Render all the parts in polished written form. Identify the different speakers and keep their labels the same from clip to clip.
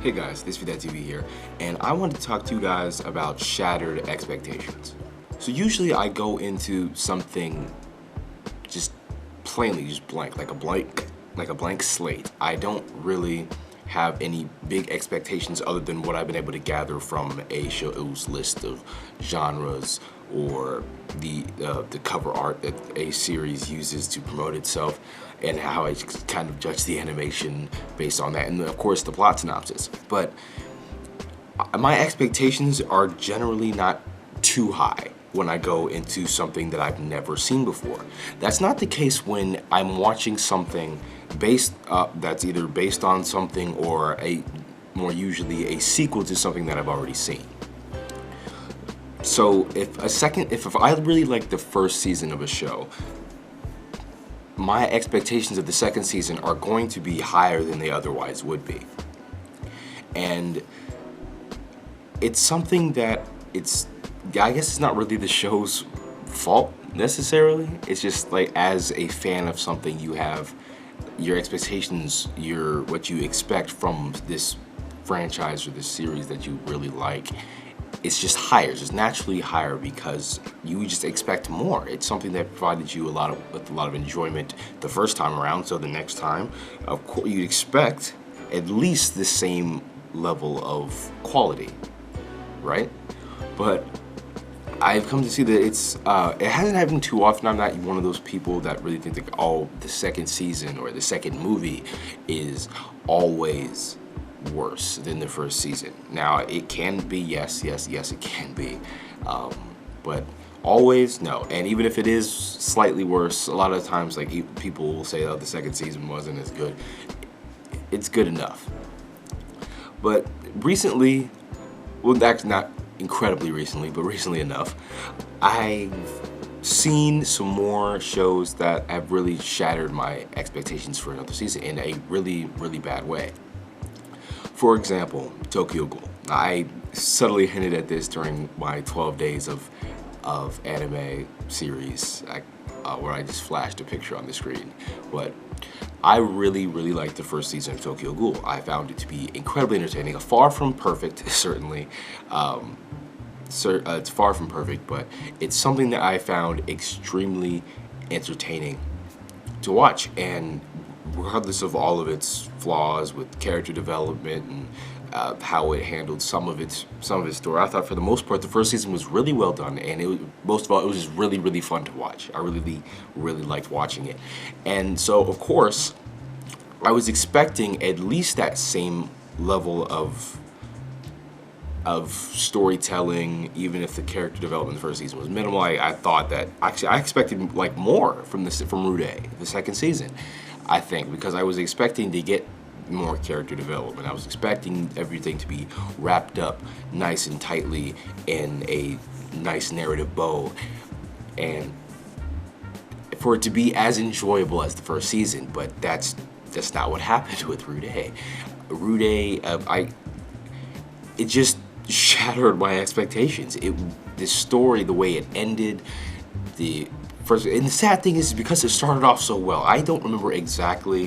Speaker 1: Hey guys, thisvthattv here, and I want to talk to you guys about shattered expectations. So usually I go into something just plainly just blank, like a blank slate. I don't really have any big expectations other than what I've been able to gather from a show's list of genres or the cover art that a series uses to promote itself, and how I kind of judge the animation based on that, and of course the plot synopsis. But my expectations are generally not too high when I go into something that I've never seen before. That's not the case when I'm watching something that's either based on something or more usually a sequel to something that I've already seen. So if I really like the first season of a show, my expectations of the second season are going to be higher than they otherwise would be. And it's something that I guess it's not really the show's fault necessarily. It's just like, as a fan of something, you have your expectations, what you expect from this franchise or this series that you really like. It's just higher, it's just naturally higher because you just expect more. It's something that provided you with a lot of enjoyment the first time around, so the next time, of course, you'd expect at least the same level of quality, right? But I've come to see that it hasn't happened too often. I'm not one of those people that really think that, oh, the second season or the second movie is always worse than the first season. Now, it can be, yes, it can be, but always, no. And even if it is slightly worse, a lot of times, like, people will say, oh, the second season wasn't as good. It's good enough. But recently, well, that's not incredibly recently, but recently enough, I've seen some more shows that have really shattered my expectations for another season in a really, really bad way. For example, Tokyo Ghoul. I subtly hinted at this during my 12 days of anime series, where I just flashed a picture on the screen. But I really, really liked the first season of Tokyo Ghoul. I found it to be incredibly entertaining. Far from perfect, certainly. It's far from perfect, but it's something that I found extremely entertaining to watch. And regardless of all of its flaws with character development and how it handled some of its story, I thought for the most part the first season was really well done, and most of all, it was just really, really fun to watch. I really, really liked watching it. And so, of course, I was expecting at least that same level of storytelling, even if the character development in the first season was minimal. I thought that, actually, I expected like more from Rude, the second season, I think, because I was expecting to get more character development. I was expecting everything to be wrapped up nice and tightly in a nice narrative bow, and for it to be as enjoyable as the first season. But that's not what happened with Rude. It just shattered my expectations. The story, the way it ended, and the sad thing is, because it started off so well, I don't remember exactly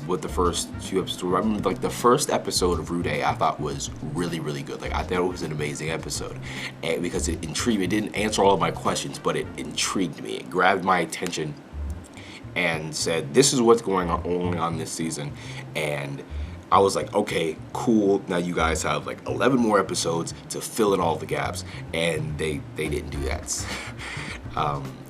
Speaker 1: what the first few episodes were. I remember, like, the first episode of Rude I thought was really, really good. Like, I thought it was an amazing episode, and because it intrigued me. It didn't answer all of my questions, but it intrigued me. It grabbed my attention and said, this is what's going on this season. And I was like, okay, cool. Now you guys have like 11 more episodes to fill in all the gaps, and they didn't do that.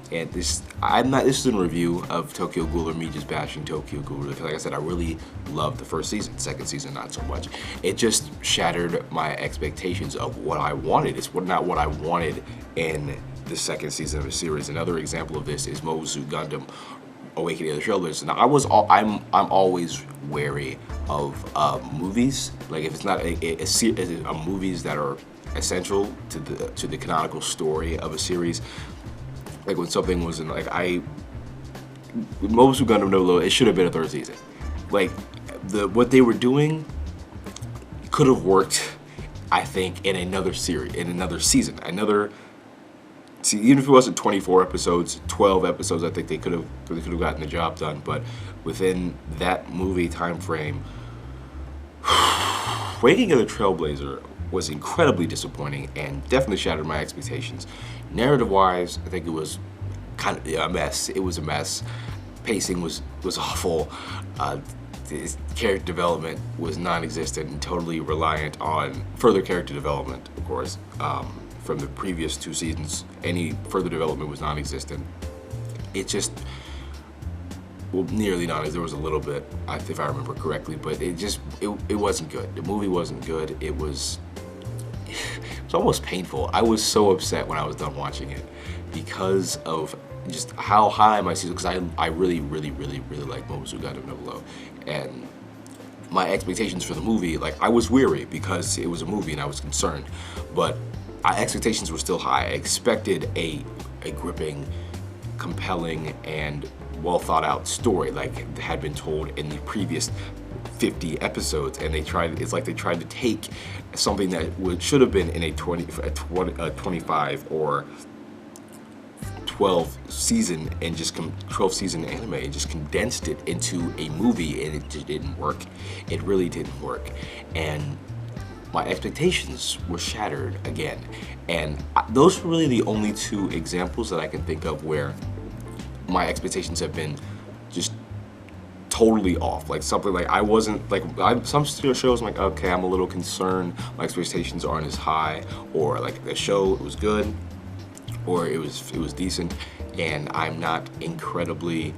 Speaker 1: And this is a review of Tokyo Ghoul or me just bashing Tokyo Ghoul, because, like I said, I really loved the first season. Second season, not so much. It just shattered my expectations of what I wanted. It's not what I wanted in the second season of a series. Another example of this is Mobile Suit Gundam Awakening of the Trailblazers. Now, I'm always wary of movies. Like, if it's not a movies that are essential to the canonical story of a series. Like, when something was in, like, Mobile Suit Gundam No, it should have been a third season. Like, what they were doing could have worked, I think, in another series, in another season, See, even if it wasn't 24 episodes, 12 episodes, I think they could have gotten the job done. But within that movie time frame, Waking of the Trailblazer was incredibly disappointing and definitely shattered my expectations. Narrative-wise, I think it was kind of a mess. It was a mess. Pacing was awful. This character development was non-existent and totally reliant on further character development, of course. From the previous 2 seasons, any further development was non-existent. It just, well, nearly non-existent. There was a little bit, if I remember correctly, but it wasn't good. The movie wasn't good. It was almost painful. I was so upset when I was done watching it because of just how high my season, because I really like Momosu Gundam No. And my expectations for the movie, like, I was weary because it was a movie and I was concerned, but my expectations were still high. I expected a gripping, compelling, and well thought out story like had been told in the previous 50 episodes, and it's like they tried to take something that should have been in a 25 or 12 season and just 12 season anime and just condensed it into a movie, and it just didn't work. It really didn't work, and my expectations were shattered again. And those were really the only 2 examples that I can think of where my expectations have been just totally off. Like something like I wasn't like some shows I'm like, okay, I'm a little concerned, my expectations aren't as high, or like the show, it was good, or it was decent, and I'm not incredibly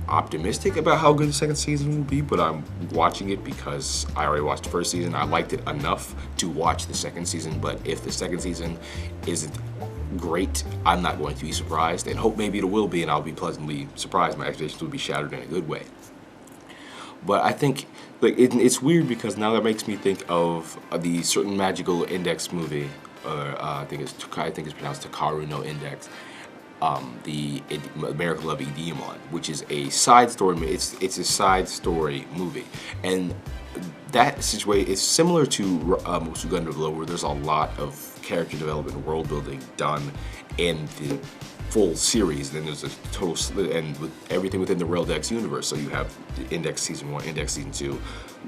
Speaker 1: optimistic about how good the second season will be, but I'm watching it because I already watched the first season. I liked it enough to watch the second season, but if the second season isn't great, I'm not going to be surprised, and hope maybe it will be, and I'll be pleasantly surprised. My expectations will be shattered in a good way. But I think like it's weird because now that makes me think of the certain magical index movie, I think it's pronounced Takaru no Index, the Miracle of Edemon, which is a side story. It's a side story movie, and that situation is similar to Momosu Gundam Below, where there's a lot of character development, world building done in the full series. Then there's a total and with everything within the Raildex universe. So you have the Index Season 1, Index Season 2,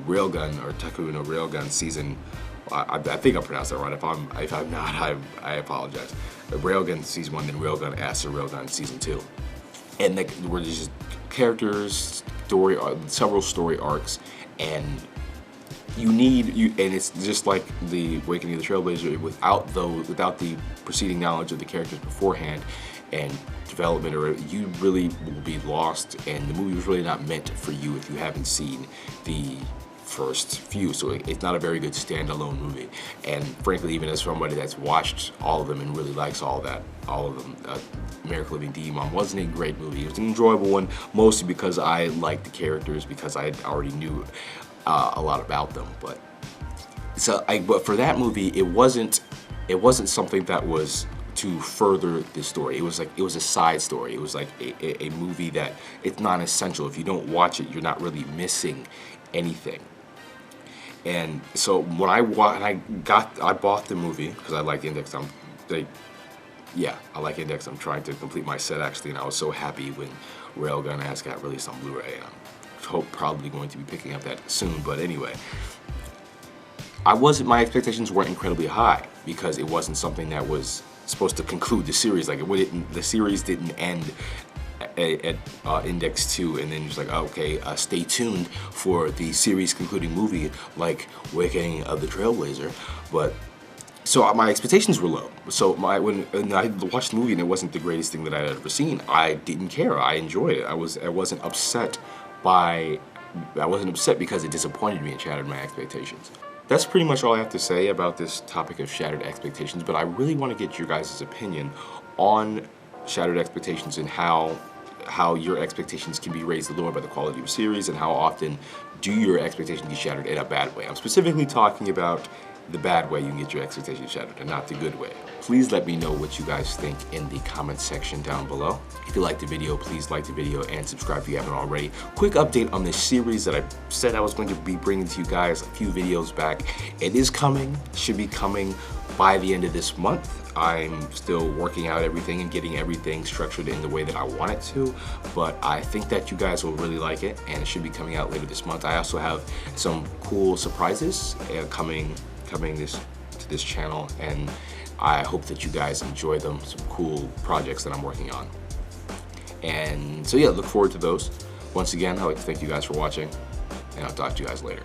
Speaker 1: Railgun or Takaru no Railgun Season. I think I pronounced that right. If I'm not, I apologize. Railgun Season 1, then Railgun S or Railgun Season 2, and where there's just characters, several story arcs, and and it's just like the Awakening of the Trailblazer. Without the preceding knowledge of the characters beforehand and development, or you really will be lost, and the movie was really not meant for you if you haven't seen the first few. So it's not a very good standalone movie, and frankly, even as somebody that's watched all of them and really likes all of them, Miracle of Edemon wasn't a great movie. It was an enjoyable one, mostly because I liked the characters, because I already knew a lot about them. But for that movie, it wasn't something that was to further the story. It was a side story. It was like a movie that it's non-essential. If you don't watch it, you're not really missing anything. And so when I bought the movie because I like Index. I like Index. I'm trying to complete my set actually, and I was so happy when Railgun S got released on Blu-ray. Probably going to be picking up that soon, but anyway, my expectations weren't incredibly high because it wasn't something that was supposed to conclude the series. Like the series didn't end at Index 2 and then just like, okay, stay tuned for the series concluding movie like Awakening of the Trailblazer. But so my expectations were low. So when I watched the movie and it wasn't the greatest thing that I had ever seen, I didn't care. I enjoyed it. I wasn't upset because it disappointed me and shattered my expectations. That's pretty much all I have to say about this topic of shattered expectations, but I really want to get your guys' opinion on shattered expectations and how your expectations can be raised lower by the quality of a series, and how often do your expectations get shattered in a bad way. I'm specifically talking about the bad way you can get your expectations shattered, and not the good way. Please let me know what you guys think in the comment section down below. If you liked the video, please like the video and subscribe if you haven't already. Quick update on this series that I said I was going to be bringing to you guys a few videos back. It is coming, should be coming by the end of this month. I'm still working out everything and getting everything structured in the way that I want it to, but I think that you guys will really like it, and it should be coming out later this month. I also have some cool surprises coming to this channel, and I hope that you guys enjoy them. Some cool projects that I'm working on. And so yeah, look forward to those. Once again, I'd like to thank you guys for watching, and I'll talk to you guys later.